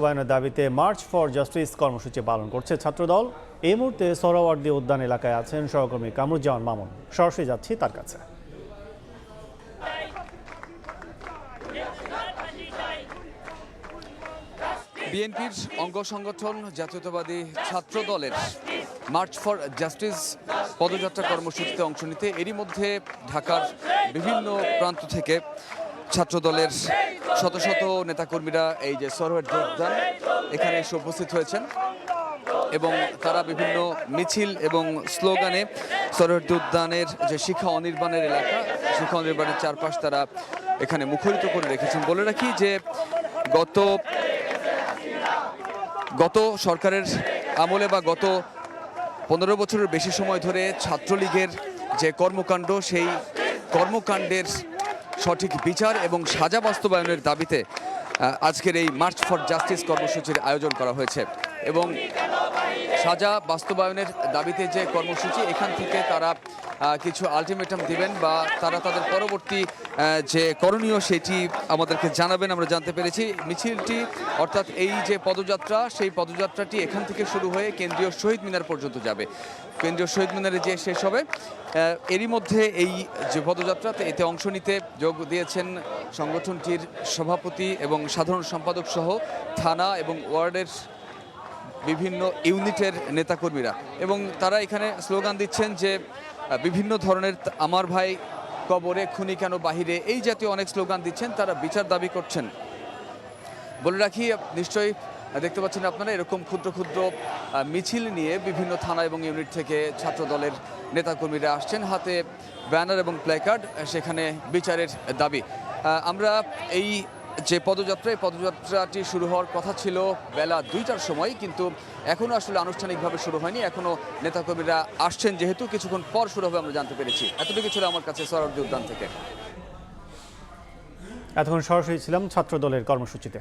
বাস্তবায়নের দাবিতে March for justice কর্মসূচি পালন করছে ছাত্রদল। এই মুহূর্তে সোহরাওয়ার্দী উদ্যান এলাকায় আছেন সহকর্মী কামরুজ্জামান মামুন। সরাসরি যাচ্ছি তার কাছে। বিএনপির অঙ্গ সংগঠন জাতীয়তাবাদী ছাত্র দলের মার্চ ফর জাস্টিস পদযাত্রা কর্মসূচিতে অংশ নিতে এরই মধ্যে ঢাকার বিভিন্ন প্রান্ত থেকে ছাত্র দলের শত শত নেতাকর্মীরা এই যে সোহরাওয়ার্দী উদ্যান এখানে এসে উপস্থিত হয়েছেন এবং তারা বিভিন্ন মিছিল এবং স্লোগানে সোহরাওয়ার্দী উদ্যানের যে শিখা অনির্বাণের এলাকা, শিখা অনির্বাণের চারপাশ তারা এখানে মুখরিত করে রেখেছেন। বলে রাখি যে গত সরকারের আমলে বা গত 15 বছরের বেশি সময় ধরে ছাত্রলীগের যে কর্মকাণ্ড, সেই কর্মকাণ্ডের সঠিক বিচার এবং সাজা বাস্তবায়নের দাবিতে আজকের এই মার্চ ফর জাস্টিস কর্মসূচির আয়োজন করা হয়েছে এবং সাজা বাস্তবায়নের দাবিতে যে কর্মসূচি, এখান থেকে তারা কিছু আলটিমেটাম দিবেন বা তারা তাদের পরবর্তী যে করণীয় সেটি আমাদেরকে জানাবেন। আমরা জানতে পেরেছি মিছিলটি অর্থাৎ এই যে পদযাত্রা, সেই পদযাত্রাটি এখান থেকে শুরু হয়ে কেন্দ্রীয় শহীদ মিনার পর্যন্ত যাবে। কেন্দ্রীয় শহীদ মিনারে যে শেষ হবে, এরই মধ্যে এই যে পদযাত্রাতে এতে অংশ নিতে যোগ দিয়েছেন সংগঠনটির সভাপতি এবং সাধারণ সম্পাদক সহ থানা এবং ওয়ার্ডের বিভিন্ন ইউনিটের নেতাকর্মীরা এবং তারা এখানে স্লোগান দিচ্ছেন যে বিভিন্ন ধরনের আমার ভাই কবরে, খুনি কেন বাহিরে, এই জাতীয় অনেক স্লোগান দিচ্ছেন। তারা বিচার দাবি করছেন। বলে রাখি, নিশ্চয়ই দেখতে পাচ্ছেন আপনারা এরকম ক্ষুদ্র ক্ষুদ্র মিছিল নিয়ে বিভিন্ন থানা এবং ইউনিট থেকে ছাত্র দলের নেতাকর্মীরা আসছেন, হাতে ব্যানার এবং প্ল্যাকার্ড, সেখানে বিচারের দাবি। আমরা এই যে পদযাত্রাটি শুরু হওয়ার কথা ছিল বেলা 2টার সময়, কিন্তু এখনও আসলে আনুষ্ঠানিকভাবে শুরু হয়নি। এখনও নেতাকর্মীরা আসছেন, যেহেতু কিছুক্ষণ পর শুরু হবে আমরা জানতে পেরেছি। এতটুকু ছিল আমার কাছে সোহরাওয়ার্দী উদ্যান থেকে। এতক্ষণ সরাসরি ছিলাম ছাত্র দলের কর্মসূচিতে।